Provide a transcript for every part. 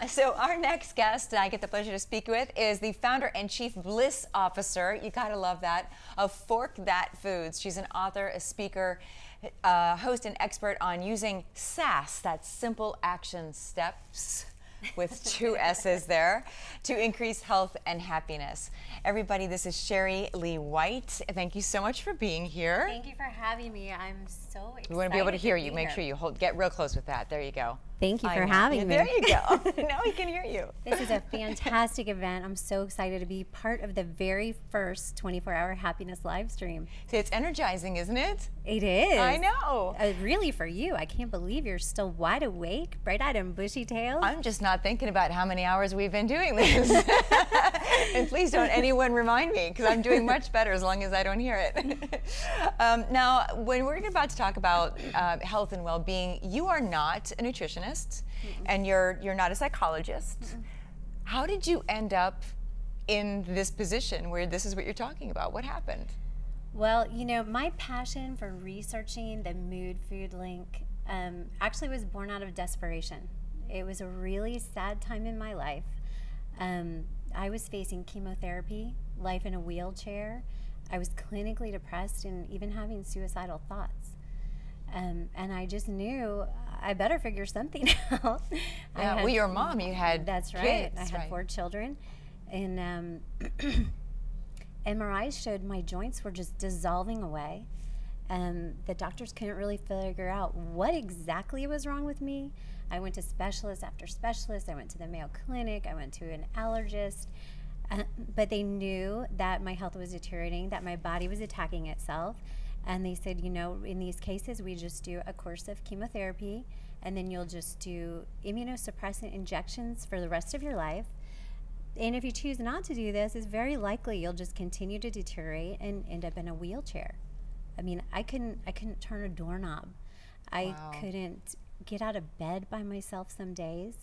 So our next guest I get the pleasure to speak with is the founder and chief bliss officer, you gotta love that, of Fork That Foods. She's an author, a speaker, host and expert on using SASS, that's simple action steps, with 2 S's there, to increase health and happiness. Everybody, this is Sherry Lee White. Thank you so much for being here. Thank you for having me. I'm so excited. We want to be able to hear you. Make sure you get real close with that. There you go. Thank you for having me. There you go. Now we can hear you. This is a fantastic event. I'm so excited to be part of the very first 24-hour happiness live stream. See, it's energizing, isn't it? It is. I know. Really for you. I can't believe you're still wide awake, bright-eyed and bushy-tailed. I'm just not thinking about how many hours we've been doing this. And please don't anyone remind me, because I'm doing much better as long as I don't hear it. Now, when we're about to talk about health and well-being, you are not a nutritionist. And you're not a psychologist. How did you end up in this position where this is what you're talking about? What happened? Well, you know, my passion for researching the mood-food link actually was born out of desperation. It was a really sad time in my life. I was facing chemotherapy, life in a wheelchair. I was clinically depressed and even having suicidal thoughts. And I just knew I better figure something out. Yeah, well, your mom, you had That's right. kids, I had right. 4 children. And MRIs showed my joints were just dissolving away. The doctors couldn't really figure out what exactly was wrong with me. I went to specialist after specialist. I went to the Mayo Clinic. I went to an allergist. But they knew that my health was deteriorating, that my body was attacking itself. And they said, you know, in these cases, we just do a course of chemotherapy, and then you'll just do immunosuppressant injections for the rest of your life. And if you choose not to do this, it's very likely you'll just continue to deteriorate and end up in a wheelchair. I mean, I couldn't turn a doorknob. I couldn't get out of bed by myself some days.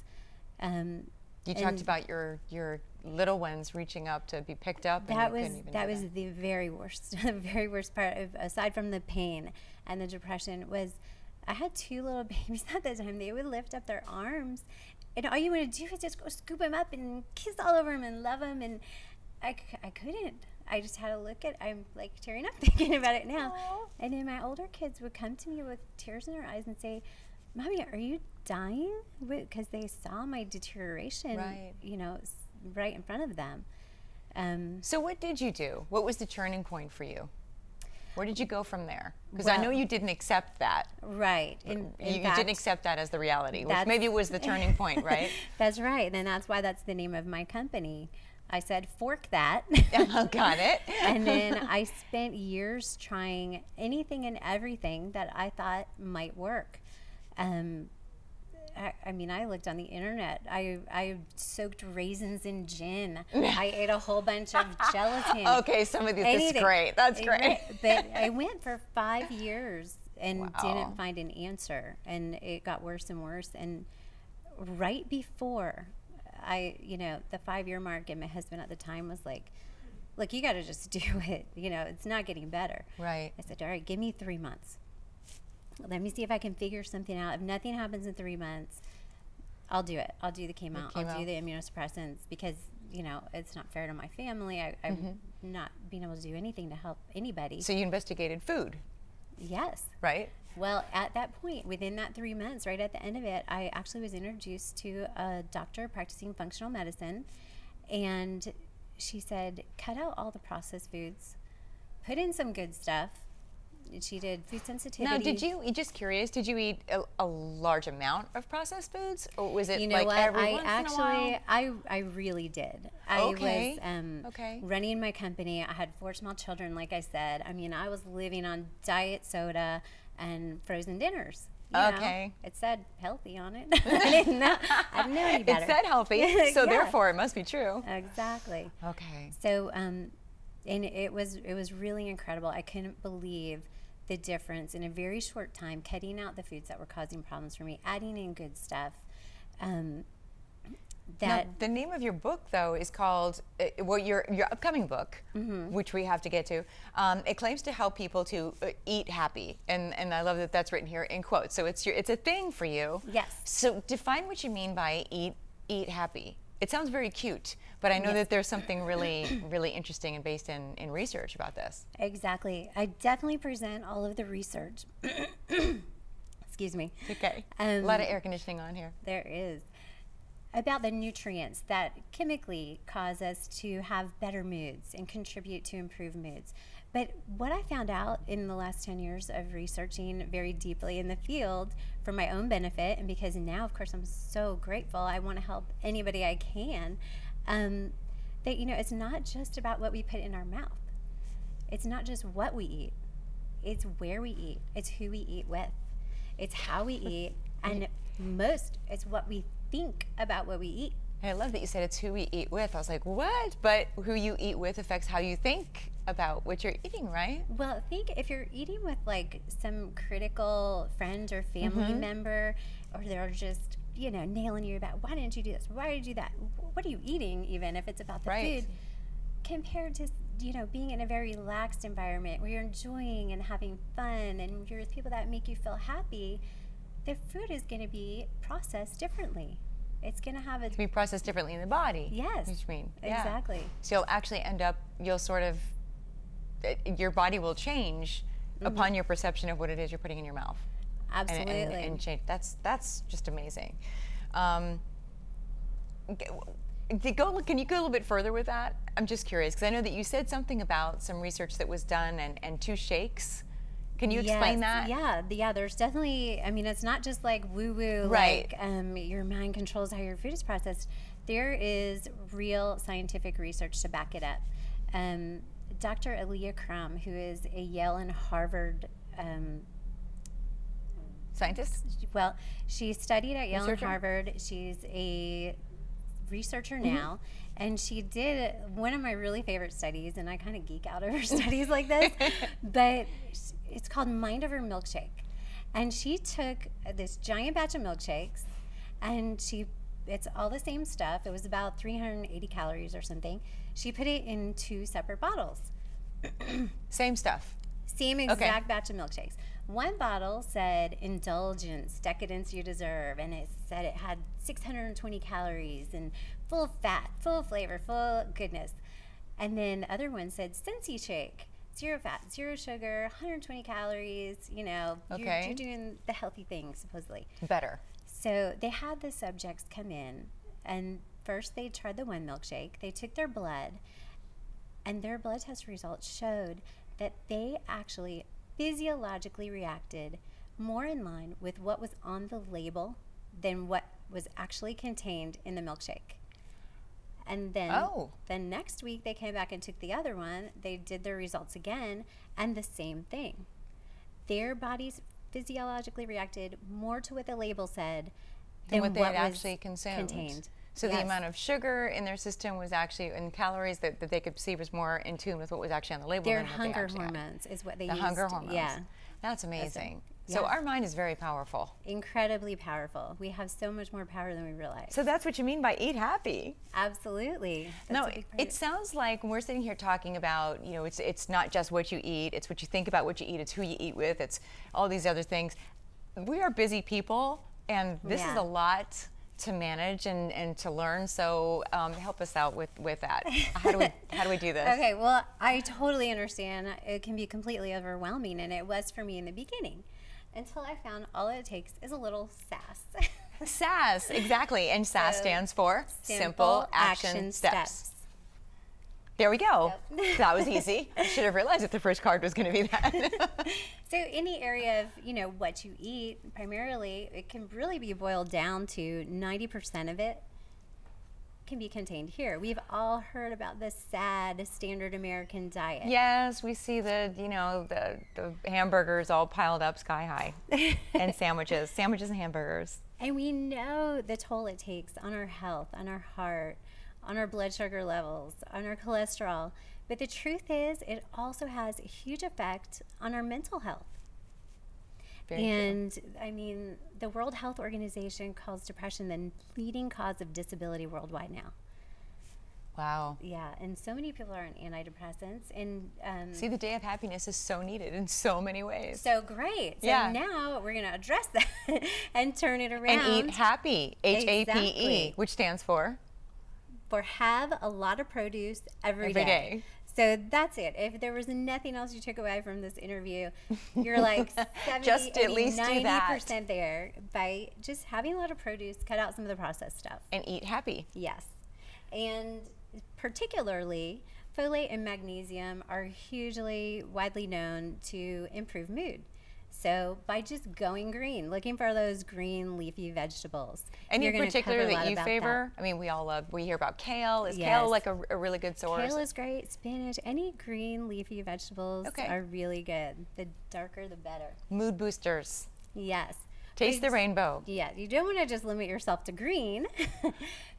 You talked about your little ones reaching up to be picked up. That was the very worst. The very worst part of, aside from the pain and the depression, was I had 2 little babies at the time. They would lift up their arms, and all you want to do is just go scoop them up and kiss all over them and love them. And I couldn't. I just had to look at. I'm like tearing up thinking about it now. Aww. And then my older kids would come to me with tears in their eyes and say, "Mommy, are you dying?" Because they saw my deterioration, right. You know, right in front of them. So what did you do? What was the turning point for you? Where did you go from there? Because well, I know you didn't accept that. Right. You didn't accept that as the reality, which maybe was the turning point, right? That's right. And that's why that's the name of my company. I said, Fork That. Got it. And then I spent years trying anything and everything that I thought might work. I mean, I looked on the internet. I soaked raisins in gin. I ate a whole bunch of gelatin. Okay, some of these, that's great. That's great. But I went for 5 years and didn't find an answer. And it got worse and worse. And right before the 5-year mark, and my husband at the time was like, look, you got to just do it. You know, it's not getting better. Right. I said, all right, give me 3 months. Let me see if I can figure something out. If nothing happens in 3 months, I'll do it. I'll do the chemo. I'll do the immunosuppressants, because, you know, it's not fair to my family. I'm not being able to do anything to help anybody. So you investigated food. Yes. Right. Well, at that point, within that 3 months, right at the end of it, I actually was introduced to a doctor practicing functional medicine. And she said, cut out all the processed foods, put in some good stuff. She did food sensitivity. Now, just curious, did you eat a large amount of processed foods? Or was it every once in a while? I really did. I was running my company. I had 4 small children, like I said. I mean, I was living on diet soda and frozen dinners. You know, it said healthy on it. I didn't know any better. It said healthy, so therefore it must be true. Exactly. Okay. So, and it was really incredible. I couldn't believe the difference in a very short time, cutting out the foods that were causing problems for me, adding in good stuff. Now, the name of your book, though, is called, your upcoming book, which we have to get to. It claims to help people to eat happy, and I love that that's written here in quotes. So it's a thing for you. Yes. So define what you mean by eat Eat Happy? It sounds very cute, but I know that there's something really, really interesting and based in research about this. Exactly. I definitely present all of the research. Excuse me. Okay. A lot of air conditioning on here. There is. About the nutrients that chemically cause us to have better moods and contribute to improved moods. But what I found out in the last 10 years of researching very deeply in the field for my own benefit, and because now, of course, I'm so grateful, I want to help anybody I can, that, you know, it's not just about what we put in our mouth. It's not just what we eat. It's where we eat. It's who we eat with. It's how we eat. And most, it's what we think about what we eat. And I love that you said it's who we eat with. I was like, what? But who you eat with affects how you think about what you're eating, right? Well, think if you're eating with like some critical friend or family member, or they're just, you know, nailing you about, why didn't you do this? Why did you do that? What are you eating, even if it's about the food, compared to, you know, being in a very relaxed environment where you're enjoying and having fun and you're with people that make you feel happy, the food is going to be processed differently. It's going to have a... To be processed differently in the body. Yes. What you mean? Yeah. Exactly. So you'll actually end up, you'll sort of, your body will change upon your perception of what it is you're putting in your mouth. Absolutely. And change. That's just amazing. Can you go a little bit further with that? I'm just curious, because I know that you said something about some research that was done and 2 shakes. Can you explain that? Yeah, there's definitely, I mean, it's not just like woo-woo, right. like your mind controls how your food is processed. There is real scientific research to back it up. Dr. Aaliyah Crum, who is a Yale and Harvard scientist? Well, she studied at Yale Researcher? and Harvard. She's a researcher now, and she did one of my really favorite studies, and I kind of geek out over studies like this, but it's called Mind Over Milkshake. And she took this giant batch of milkshakes, and it's all the same stuff. It was about 380 calories or something. She put it in 2 separate bottles. Same stuff. Same exact batch of milkshakes. One bottle said indulgence, decadence you deserve, and it said it had 620 calories and full of fat, full of flavor, full of goodness. And then the other one said Scentsy Shake, 0 fat, 0 sugar, 120 calories, you know, you're doing the healthy thing, supposedly. Better. So they had the subjects come in, and first they tried the one milkshake. They took their blood, and their blood test results showed that they actually physiologically reacted more in line with what was on the label than what was actually contained in the milkshake. And then the next week they came back and took the other one. They did their results again, and the same thing. Their bodies physiologically reacted more to what the label said than what they what had was actually contained. So the amount of sugar in their system was actually, and calories that they could see was more in tune with what was actually on the label. Their than what hunger they actually hormones is what they had. used. The hunger hormones. Yeah. That's amazing. Yeah. So our mind is very powerful. Incredibly powerful. We have so much more power than we realize. So that's what you mean by eat happy. Absolutely. No, it sounds like when we're sitting here talking about, you know, it's not just what you eat, it's what you think about what you eat, it's who you eat with, it's all these other things. We are busy people, and this is a lot to manage and to learn. So help us out with that. How do we do this? Okay, well, I totally understand. It can be completely overwhelming, and it was for me in the beginning, until I found all it takes is a little sass. SAS, exactly. And SAS stands for Simple Action Steps. There we go. Yep. That was easy. I should have realized that the first card was going to be that. So any area of, you know, what you eat, primarily, it can really be boiled down to 90% of it can be contained here. We've all heard about the sad standard American diet. Yes, we see the hamburgers all piled up sky high, and sandwiches and hamburgers. And we know the toll it takes on our health, on our heart, on our blood sugar levels, on our cholesterol. But the truth is, it also has a huge effect on our mental health. Very true. I mean, the World Health Organization calls depression the leading cause of disability worldwide now. Wow. Yeah, and so many people are on antidepressants, and See, the Day of Happiness is so needed in so many ways. so great. So Yeah. now we're going to address that and turn it around. And eat happy, HAPE, Exactly. which stands for For have a lot of produce every Every day. day. So that's it. If there was nothing else you took away from this interview, you're like 70, Just at 80, least do that. 90% there by just having a lot of produce, cut out some of the processed stuff. and eat happy. Yes. And particularly, folate and magnesium are hugely widely known to improve mood. So by just going green, looking for those green leafy vegetables. Any you're in gonna particular cover a that lot you about favor? I mean, we hear about kale. Is Yes. kale like a really good source? Kale is great. Spinach, any green leafy vegetables Okay. are really good. The darker, the better. Mood boosters. Yes. Taste the Ex- rainbow. Yeah, you don't want to just limit yourself to green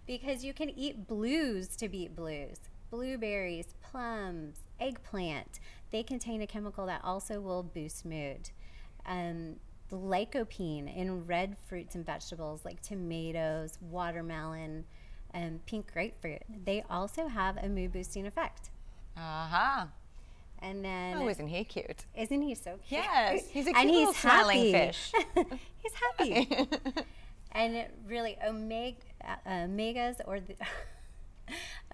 because you can eat blues to beat blues. Blueberries, plums, eggplant, they contain a chemical that also will boost mood. Lycopene in red fruits and vegetables like tomatoes, watermelon, and pink grapefruit, they also have a mood boosting effect. Aha. And then, Oh, isn't he cute? isn't he so cute? Yes, he's a cute and little he's smiling happy. fish. He's happy. And it really, omegas or the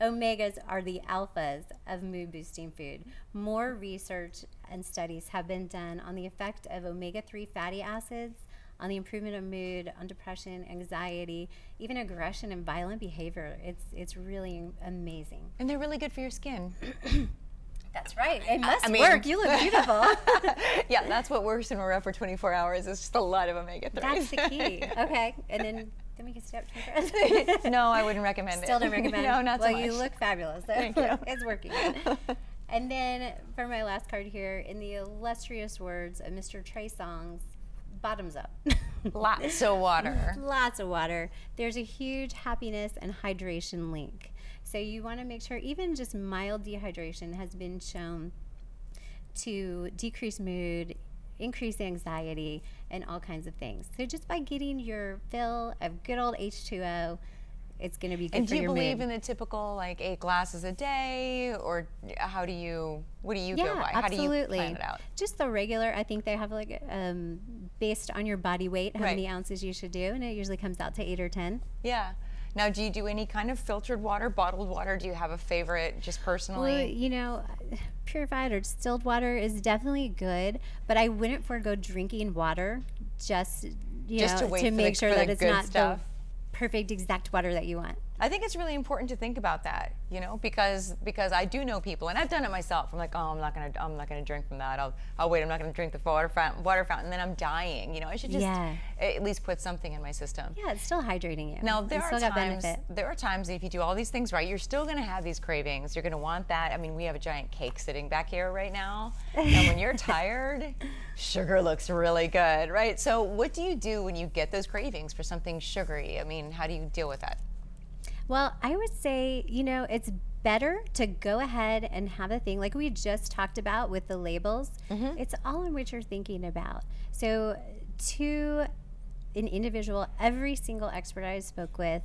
omegas are the alphas of mood boosting food. More research and studies have been done on the effect of omega-3 fatty acids on the improvement of mood, on depression, anxiety, even aggression and violent behavior. It's really amazing. And they're really good for your skin. That's right. It must I mean- work. You look beautiful. Yeah, that's what works when we're up for 24 hours. It's just a lot of omega-3s. That's the key. Okay. And then we can step to No, I wouldn't recommend it. Still don't recommend No, it. not well, so much. you look fabulous. So Thank you. It's working. And then for my last card here, in the illustrious words of Mr. Trey Songz, bottoms up. Lots of water. Lots of water. There's a huge happiness and hydration link. So you want to make sure even just mild dehydration has been shown to decrease mood, increase anxiety, and all kinds of things. So just by getting your fill of good old H2O, it's going to be good And for do you your believe mood. in the typical like 8 glasses a day, or what do you go by? How do you absolutely. plan it out? Just the regular. I think they have like based on your body weight, how Right. many ounces you should do, and it usually comes out to 8 or 10. Yeah. Now, do you do any kind of filtered water, bottled water? Do you have a favorite, just personally? Well, you know, purified or distilled water is definitely good, but I wouldn't forego drinking water just Just to wait for make the- sure for that the it's good not stuff. the perfect exact water that you want. I think it's really important to think about that, you know, because I do know people, and I've done it myself. I'm like, oh, I'm not gonna drink from that. I'll wait. I'm not gonna drink the water fountain, and then I'm dying. You know, I should just Yeah. at least put something in my system. Yeah, it's still hydrating you. Now You there still are got times benefit. that if you do all these things right, you're still going to have these cravings. You're going to want that. I mean, we have a giant cake sitting back here right now, and when you're tired, sugar looks really good, right? So what do you do when you get those cravings for something sugary? I mean, how do you deal with that? Well, I would say, you know, it's better to go ahead and have a thing like we just talked about with the labels. It's all in what you're thinking about. So to an individual, every single expert I spoke with,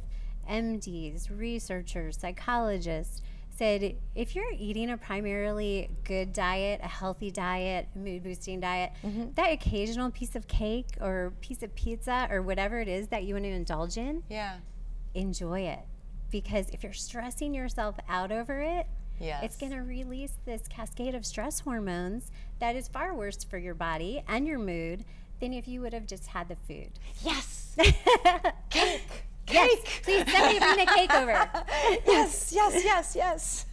MDs, researchers, psychologists, said if you're eating a primarily good diet, a healthy diet, mood boosting diet, that occasional piece of cake or piece of pizza or whatever it is that you want to indulge in, Yeah. enjoy it. Because if you're stressing yourself out over it, Yes. it's going to release this cascade of stress hormones that is far worse for your body and your mood than if you would have just had the food. Yes. Cake! Cake. Yes, please somebody bring the cake over. Yes.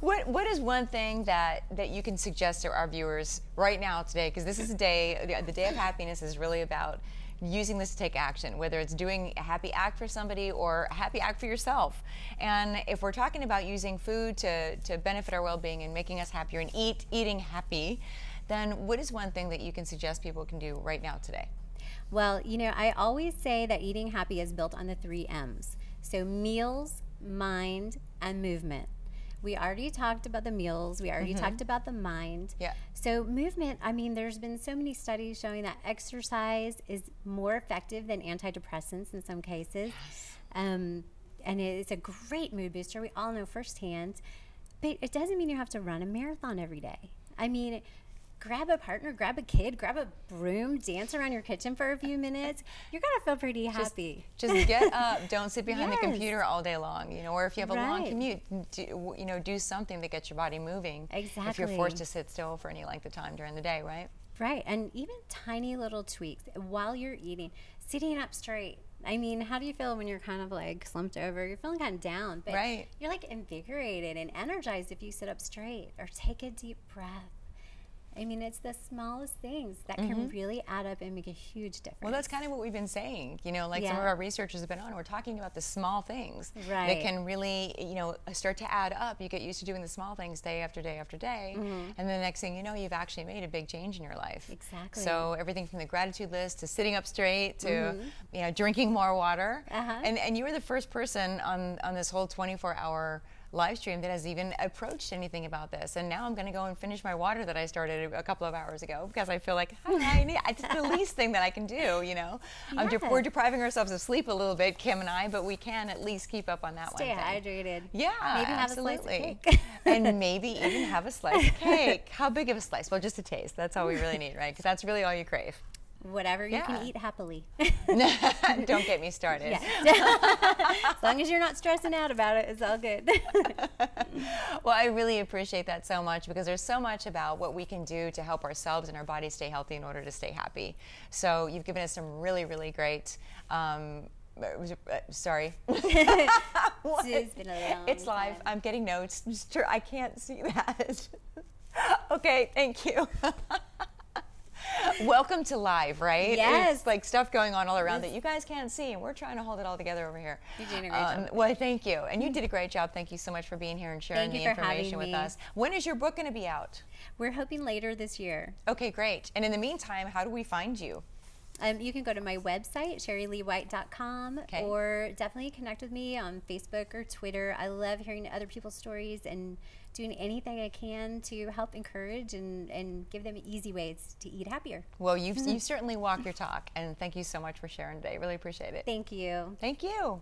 What is one thing that you can suggest to our viewers right now today? Because this is the Day of Happiness is really about using this to take action, whether it's doing a happy act for somebody or a happy act for yourself. And if we're talking about using food to benefit our well-being and making us happier and eating happy, then what is one thing that you can suggest people can do right now today? Well, you know, I always say that eating happy is built on the 3 M's. So meals, mind, and movement. We already talked about the meals. We already talked about the mind. Yeah. So movement, I mean, there's been so many studies showing that exercise is more effective than antidepressants in some cases. and it's a great mood booster. We all know firsthand. But it doesn't mean you have to run a marathon every day. I mean, grab a partner, grab a kid, grab a broom, dance around your kitchen for a few minutes. You're going to feel pretty happy. Just get up. Don't sit behind the Yes. computer all day long, you know, or if you have a long Right. commute, do something that gets your body moving. If you're Exactly. forced to sit still for any length of time during the day, right? Right. And even tiny little tweaks while you're eating, sitting up straight. I mean, how do you feel when you're kind of like slumped over? You're feeling kind of down, but Right. you're like invigorated and energized if you sit up straight or take a deep breath. I mean, it's the smallest things that can really add up and make a huge difference. Well, that's kind of what we've been saying, you know, like some of Yeah. our researchers have been on. We're talking about the small things that Right. can really, you know, start to add up. You get used to doing the small things day after day after day. And then the next thing you know, you've actually made a big change in your life. Exactly. So everything from the gratitude list to sitting up straight to, you know, drinking more water. And you were the first person on this whole 24-hour live stream that has even approached anything about this. And now I'm going to go and finish my water that I started a couple of hours ago because I feel like it's the least thing that I can do, you know. Yeah. We're depriving ourselves of sleep a little bit, Kim and I, but we can at least keep up on that Stay one thing. hydrated. Yeah, Maybe have absolutely. a slice of cake. And maybe even have a slice of cake. How big of a slice? Well, just a taste. That's all we really need, right? Because that's really all you crave. Whatever you Yeah. can eat happily. Don't get me started. As long as you're not stressing out about it, it's all good. Well, I really appreciate that so much because there's so much about what we can do to help ourselves and our bodies stay healthy in order to stay happy. So you've given us some really, really great. Sorry. It's been a long It's live. time. I'm getting notes. I can't see that. Okay, thank you. Welcome to live, right? Yes. It's like stuff going on all around that you guys can't see, and we're trying to hold it all together over here. You're doing a great job. Well, thank you. And you did a great job. Thank you so much for being here and sharing Thank the you for having information with me. us. When is your book going to be out? We're hoping later this year. Okay, great. And in the meantime, how do we find you? You can go to my website, sherryleewhite.com, Okay. or definitely connect with me on Facebook or Twitter. I love hearing other people's stories and doing anything I can to help encourage and give them easy ways to eat happier. Well, you certainly walk your talk, and thank you so much for sharing today. Really appreciate it. Thank you. Thank you.